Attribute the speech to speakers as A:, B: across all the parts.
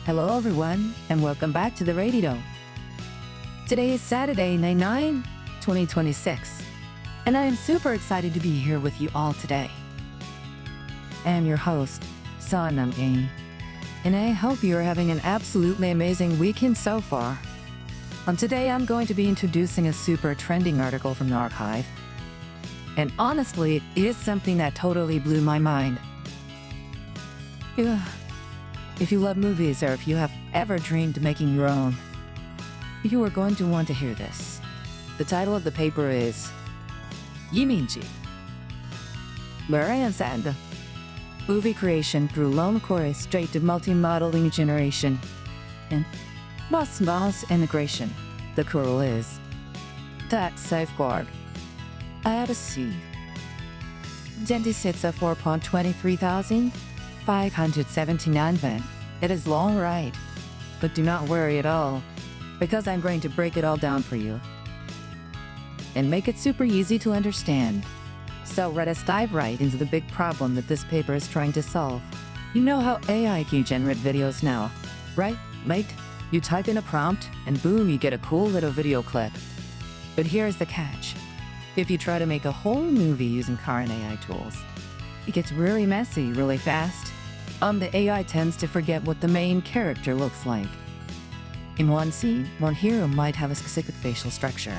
A: Hello everyone, and welcome back to the radio. Today is Saturday, May 9, 2026, and I am super excited to be here with you all today. I am your host, CineAGI, and I hope you are having an absolutely amazing weekend so far. Today I'm going to be introducing a super trending article from the archive, and honestly, it is something that totally blew my mind. If you love movies or if you have ever dreamed of making your own, you are going to want to hear this. The title of the paper is CineAGI, and movie creation through long-choreostrated multi-modeling generation and mass integration. The curl is that safeguard. I had a C. 4.23,579 yen. It is long, right? But do not worry at all, because I'm going to break it all down for you and make it super easy to understand. So let us dive right into the big problem that this paper is trying to solve. You know how AI can generate videos now, right, mate? You type in a prompt and boom, you get a cool little video clip. But here's the catch. If you try to make a whole movie using current AI tools, it gets really messy really fast. The AI tends to forget what the main character looks like. In one scene, one hero might have a specific facial structure,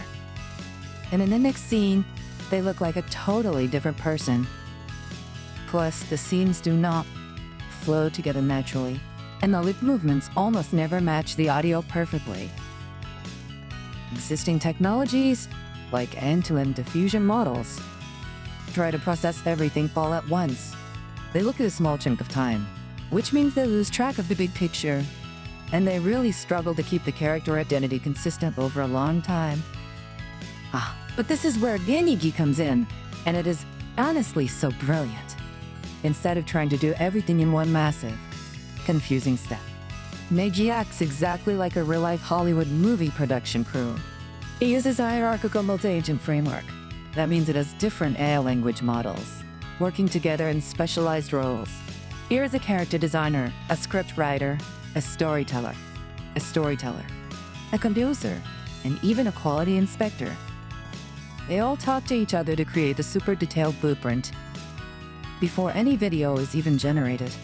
A: and in the next scene, they look like a totally different person. Plus, the scenes do not flow together naturally, and the lip movements almost never match the audio perfectly. Existing technologies, like end-to-end diffusion models, try to process everything all at once. They look at a small chunk of time, which means they lose track of the big picture, and they really struggle to keep the character identity consistent over a long time. But this is where CineAGI comes in, and it is honestly so brilliant. Instead of trying to do everything in one massive, confusing step, CineAGI acts exactly like a real-life Hollywood movie production crew. It uses a hierarchical multi-agent framework. That means it has different AI language models, working together in specialized roles. Here is a character designer, a script writer, a storyteller, a composer, and even a quality inspector. They all talk to each other to create a super detailed blueprint before any video is even generated.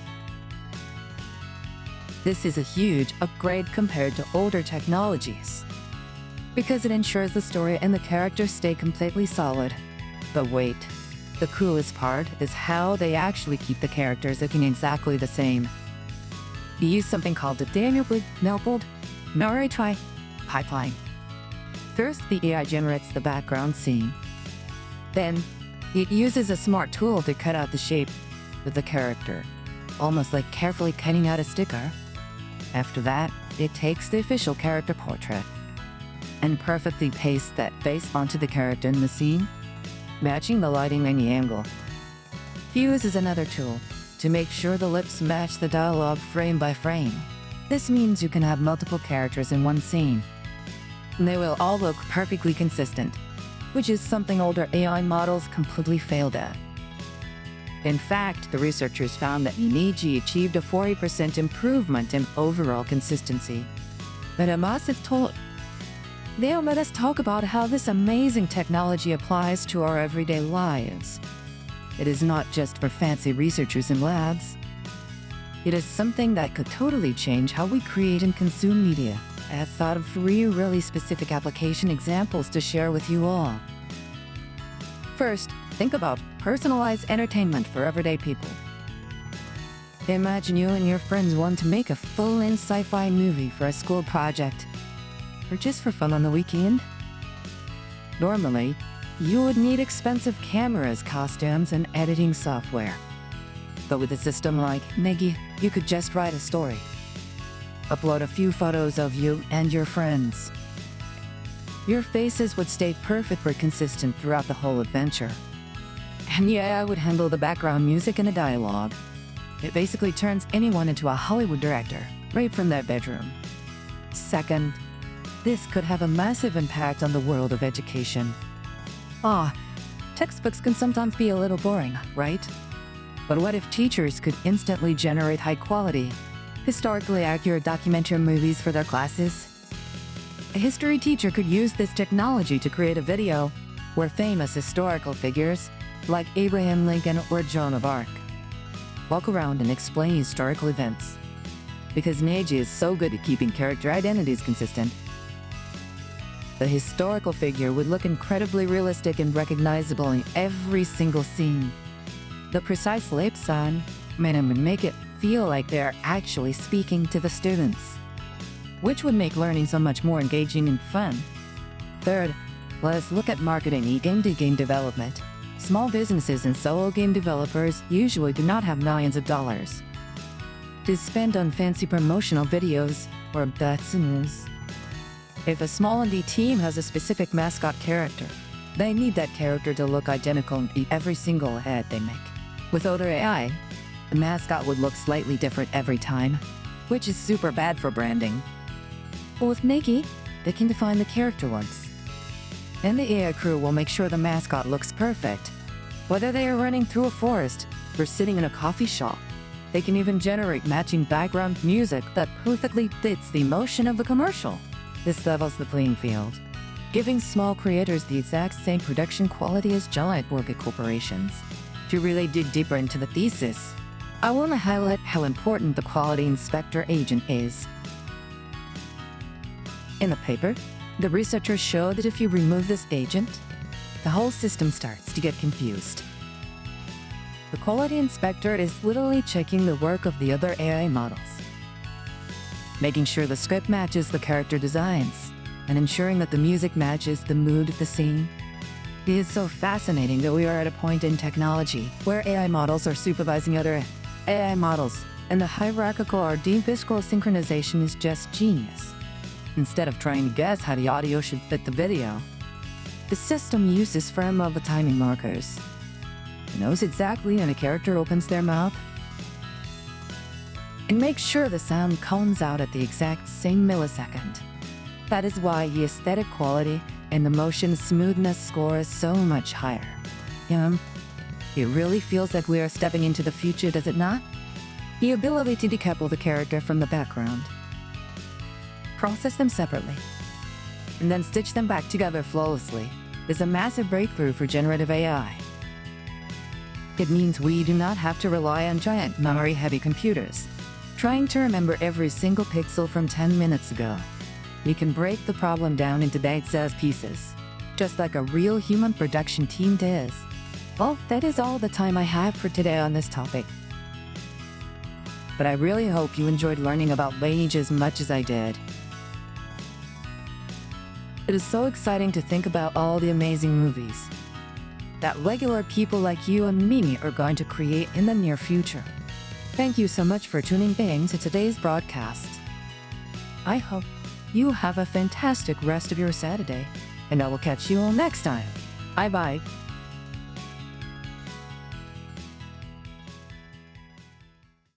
A: This is a huge upgrade compared to older technologies, because it ensures the story and the characters stay completely solid. But wait, the coolest part is how they actually keep the characters looking exactly the same. We use something called the dynamic narrative pipeline. First, the AI generates the background scene. Then, it uses a smart tool to cut out the shape of the character, almost like carefully cutting out a sticker. After that, it takes the official character portrait and perfectly pastes that face onto the character in the scene, matching the lighting and the angle. Fuse is another tool to make sure the lips match the dialogue frame by frame. This means you can have multiple characters in one scene, and they will all look perfectly consistent, which is something older AI models completely failed at. In fact, the researchers found that CineAGI achieved a 40% improvement in overall consistency. But a massive tool. Now let us talk about how this amazing technology applies to our everyday lives. It is not just for fancy researchers in labs. It is something that could totally change how we create and consume media. I have thought of 3 really specific application examples to share with you all. First, think about personalized entertainment for everyday people. Imagine you and your friends want to make a full-length sci-fi movie for a school project, or just for fun on the weekend. Normally, you would need expensive cameras, costumes, and editing software. But with a system like CineAGI, you could just write a story, upload a few photos of you and your friends. Your faces would stay perfectly consistent throughout the whole adventure. And yeah, I would handle the background music and the dialogue. It basically turns anyone into a Hollywood director, right from their bedroom. Second, this could have a massive impact on the world of education. Textbooks can sometimes be a little boring, right? But what if teachers could instantly generate high-quality, historically accurate documentary movies for their classes. A history teacher could use this technology to create a video where famous historical figures, like Abraham Lincoln or Joan of Arc, walk around and explain historical events. Because CineAGI is so good at keeping character identities consistent, the historical figure would look incredibly realistic and recognizable in every single scene. The precise lips on would make it feel like they're actually speaking to the students, which would make learning so much more engaging and fun. Third, let's look at marketing and game-to-game development. Small businesses and solo game developers usually do not have millions of dollars to spend on fancy promotional videos or buttons. If a small indie team has a specific mascot character, they need that character to look identical in every single ad they make. With older AI, the mascot would look slightly different every time, which is super bad for branding. But with CineAGI, they can define the character once, and the AI crew will make sure the mascot looks perfect. Whether they are running through a forest or sitting in a coffee shop, they can even generate matching background music that perfectly fits the emotion of the commercial. This levels the playing field, giving small creators the exact same production quality as giant corporations. To really dig deeper into the thesis, I want to highlight how important the quality inspector agent is. In the paper, the researchers show that if you remove this agent, the whole system starts to get confused. The quality inspector is literally checking the work of the other AI models, making sure the script matches the character designs, and ensuring that the music matches the mood of the scene. It is so fascinating that we are at a point in technology where AI models are supervising other AI models, and the hierarchical or deep-physical synchronization is just genius. Instead of trying to guess how the audio should fit the video, the system uses firm timing markers. It knows exactly when a character opens their mouth, and make sure the sound comes out at the exact same millisecond. That is why the aesthetic quality and the motion smoothness score is so much higher. It really feels like we are stepping into the future, does it not? The ability to decouple the character from the background, process them separately, and then stitch them back together flawlessly is a massive breakthrough for generative AI. It means we do not have to rely on giant memory-heavy computers trying to remember every single pixel from 10 minutes ago. We can break the problem down into bite-sized pieces, just like a real human production team does. Well, that is all the time I have for today on this topic. But I really hope you enjoyed learning about CineAGI as much as I did. It is so exciting to think about all the amazing movies that regular people like you and me are going to create in the near future. Thank you so much for tuning in to today's broadcast. I hope you have a fantastic rest of your Saturday, and I will catch you all next time. Bye-bye.